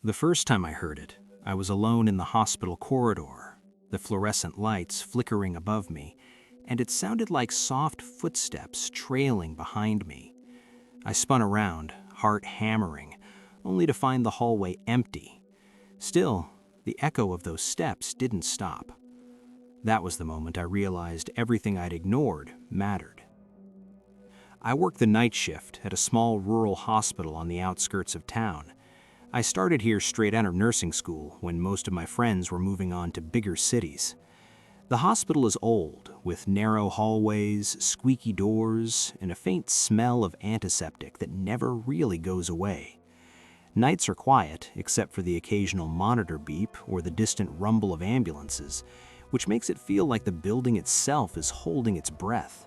The first time I heard it, I was alone in the hospital corridor, the fluorescent lights flickering above me, and it sounded like soft footsteps trailing behind me. I spun around, heart hammering, only to find the hallway empty. Still, the echo of those steps didn't stop. That was the moment I realized everything I'd ignored mattered. I worked the night shift at a small rural hospital on the outskirts of town. I started here straight out of nursing school when most of my friends were moving on to bigger cities. The hospital is old, with narrow hallways, squeaky doors, and a faint smell of antiseptic that never really goes away. Nights are quiet, except for the occasional monitor beep or the distant rumble of ambulances, which makes it feel like the building itself is holding its breath.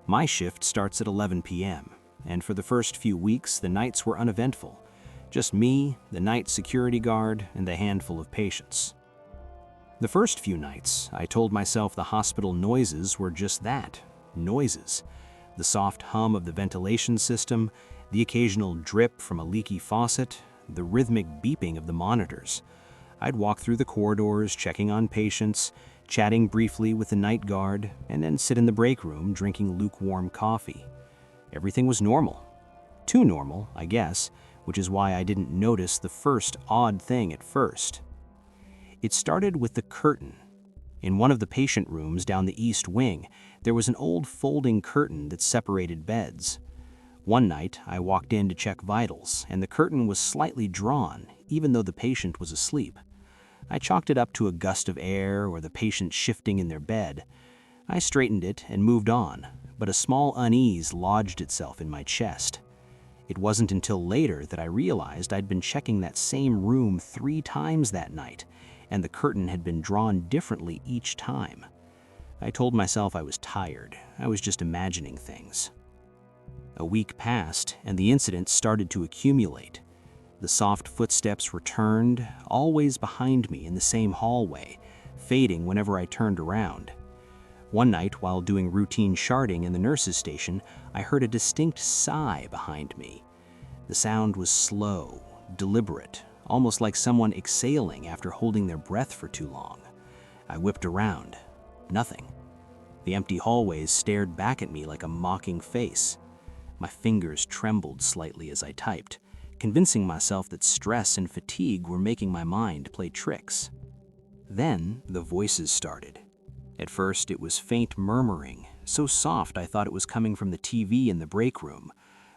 My shift starts at 11 p.m., and for the first few weeks, the nights were uneventful. Just me, the night security guard, and a handful of patients. The first few nights, I told myself the hospital noises were just that, noises. The soft hum of the ventilation system, the occasional drip from a leaky faucet, the rhythmic beeping of the monitors. I'd walk through the corridors, checking on patients, chatting briefly with the night guard, and then sit in the break room drinking lukewarm coffee. Everything was normal. Too normal, I guess, which is why I didn't notice the first odd thing at first. It started with the curtain. In one of the patient rooms down the east wing, there was an old folding curtain that separated beds. One night, I walked in to check vitals, and the curtain was slightly drawn, even though the patient was asleep. I chalked it up to a gust of air or the patient shifting in their bed. I straightened it and moved on, but a small unease lodged itself in my chest. It wasn't until later that I realized I'd been checking that same room 3 times that night, and the curtain had been drawn differently each time. I told myself I was tired. I was just imagining things. A week passed, and the incident started to accumulate. The soft footsteps returned, always behind me in the same hallway, fading whenever I turned around. One night, while doing routine sharding in the nurse's station, I heard a distinct sigh behind me. The sound was slow, deliberate, almost like someone exhaling after holding their breath for too long. I whipped around. Nothing. The empty hallways stared back at me like a mocking face. My fingers trembled slightly as I typed, convincing myself that stress and fatigue were making my mind play tricks. Then the voices started. At first, it was faint murmuring, so soft I thought it was coming from the TV in the break room,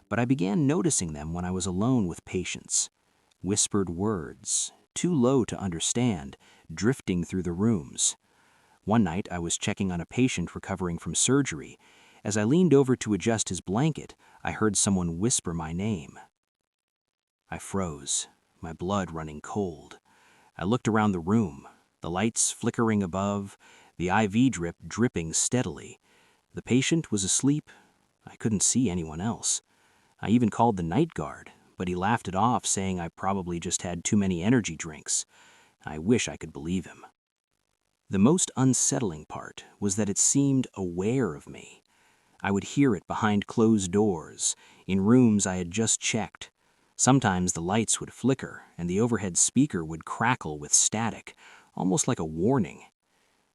but I began noticing them when I was alone with patients. Whispered words, too low to understand, drifting through the rooms. One night, I was checking on a patient recovering from surgery. As I leaned over to adjust his blanket, I heard someone whisper my name. I froze, my blood running cold. I looked around the room, the lights flickering above, the IV drip dripping steadily. The patient was asleep. I couldn't see anyone else. I even called the night guard, but he laughed it off, saying I probably just had too many energy drinks. I wish I could believe him. The most unsettling part was that it seemed aware of me. I would hear it behind closed doors, in rooms I had just checked. Sometimes the lights would flicker, and the overhead speaker would crackle with static, almost like a warning.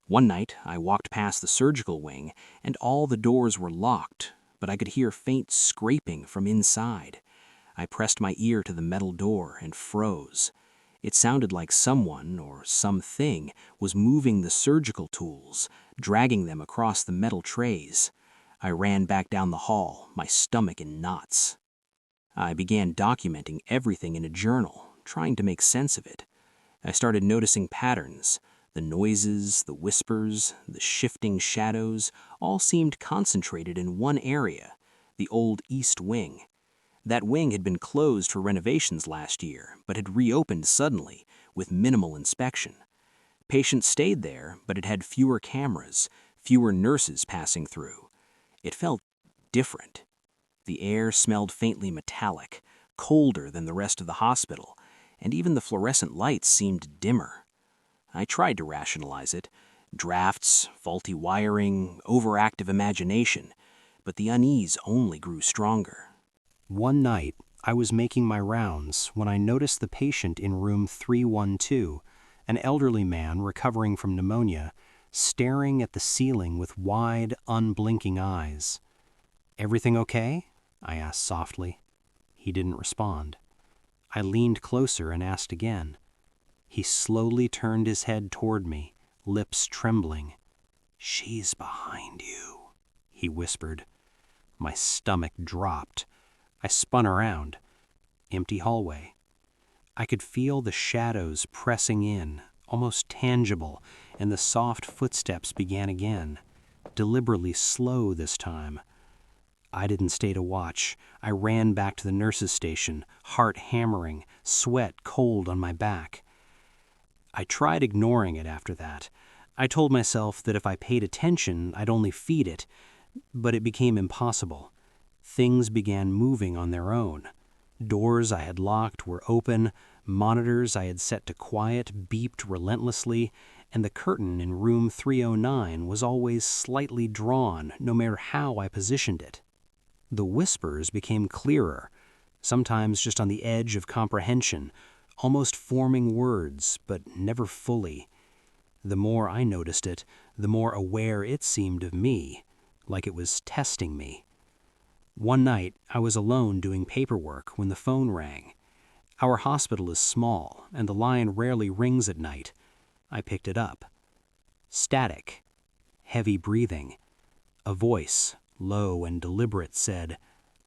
One night, I walked past the surgical wing, and all the doors were locked, but I could hear faint scraping from inside. I pressed my ear to the metal door and froze. It sounded like someone, or something, was moving the surgical tools, dragging them across the metal trays. I ran back down the hall, my stomach in knots. I began documenting everything in a journal, trying to make sense of it. I started noticing patterns. The noises, the whispers, the shifting shadows all seemed concentrated in one area, the old East Wing. That wing had been closed for renovations last year, but had reopened suddenly, with minimal inspection. Patients stayed there, but it had fewer cameras, fewer nurses passing through. It felt different. The air smelled faintly metallic, colder than the rest of the hospital, and even the fluorescent lights seemed dimmer. I tried to rationalize it. Drafts, faulty wiring, overactive imagination, but the unease only grew stronger. One night, I was making my rounds when I noticed the patient in room 312, an elderly man recovering from pneumonia, staring at the ceiling with wide, unblinking eyes. "Everything okay?" I asked softly. He didn't respond. I leaned closer and asked again. He slowly turned his head toward me, lips trembling. "She's behind you," he whispered. My stomach dropped. I spun around. Empty hallway. I could feel the shadows pressing in, almost tangible, and the soft footsteps began again, deliberately slow this time. I didn't stay to watch. I ran back to the nurse's station, heart hammering, sweat cold on my back. I tried ignoring it after that. I told myself that if I paid attention, I'd only feed it, but it became impossible. Things began moving on their own. Doors I had locked were open, monitors I had set to quiet beeped relentlessly, and the curtain in room 309 was always slightly drawn, no matter how I positioned it. The whispers became clearer, sometimes just on the edge of comprehension, almost forming words, but never fully. The more I noticed it, the more aware it seemed of me, like it was testing me. One night, I was alone doing paperwork when the phone rang. Our hospital is small, and the line rarely rings at night. I picked it up. Static. Heavy breathing. A voice, low and deliberate, said,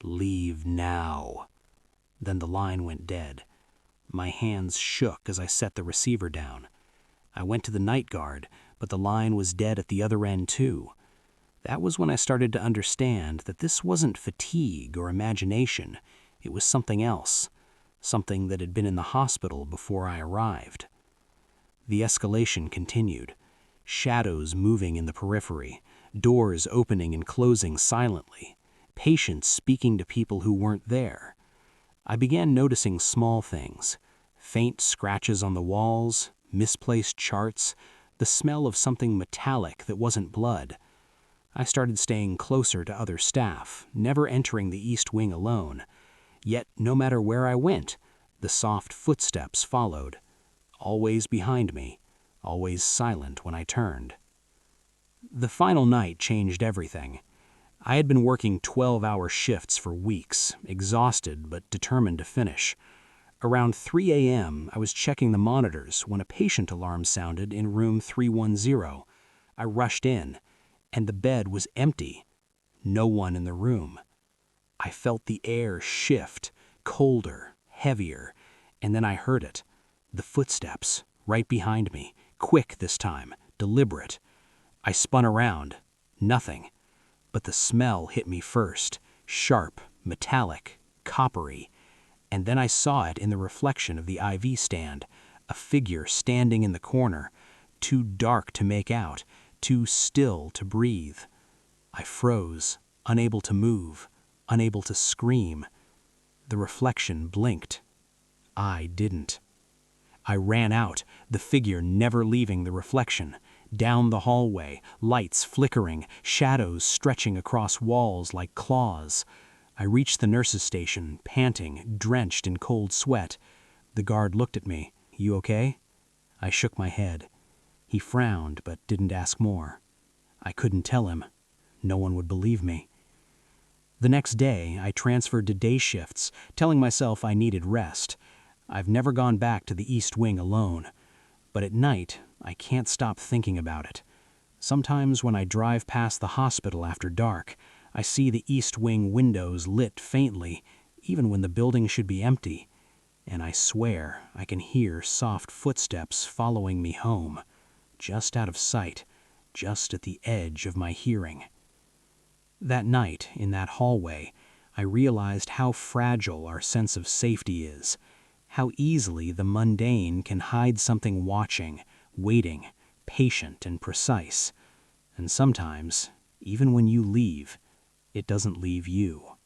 "Leave now." Then the line went dead. My hands shook as I set the receiver down. I went to the night guard, but the line was dead at the other end too. That was when I started to understand that this wasn't fatigue or imagination. It was something else, something that had been in the hospital before I arrived. The escalation continued. Shadows moving in the periphery, doors opening and closing silently, patients speaking to people who weren't there. I began noticing small things, faint scratches on the walls, misplaced charts, the smell of something metallic that wasn't blood. I started staying closer to other staff, never entering the East Wing alone. Yet, no matter where I went, the soft footsteps followed, always behind me, always silent when I turned. The final night changed everything. I had been working 12-hour shifts for weeks, exhausted but determined to finish. Around 3 a.m., I was checking the monitors when a patient alarm sounded in room 310. I rushed in, and the bed was empty. No one in the room. I felt the air shift, colder, heavier, and then I heard it. The footsteps, right behind me, quick this time, deliberate. I spun around. Nothing. But the smell hit me first, sharp, metallic, coppery. And then I saw it in the reflection of the IV stand, a figure standing in the corner, too dark to make out, too still to breathe. I froze, unable to move, unable to scream. The reflection blinked. I didn't. I ran out, the figure never leaving the reflection. Down the hallway, lights flickering, shadows stretching across walls like claws. I reached the nurse's station, panting, drenched in cold sweat. The guard looked at me. "You okay?" I shook my head. He frowned, but didn't ask more. I couldn't tell him. No one would believe me. The next day, I transferred to day shifts, telling myself I needed rest. I've never gone back to the East Wing alone. But at night, I can't stop thinking about it. Sometimes when I drive past the hospital after dark, I see the East Wing windows lit faintly, even when the building should be empty. And I swear I can hear soft footsteps following me home, just out of sight, just at the edge of my hearing. That night, in that hallway, I realized how fragile our sense of safety is, how easily the mundane can hide something watching, waiting, patient and precise. And sometimes, even when you leave, it doesn't leave you.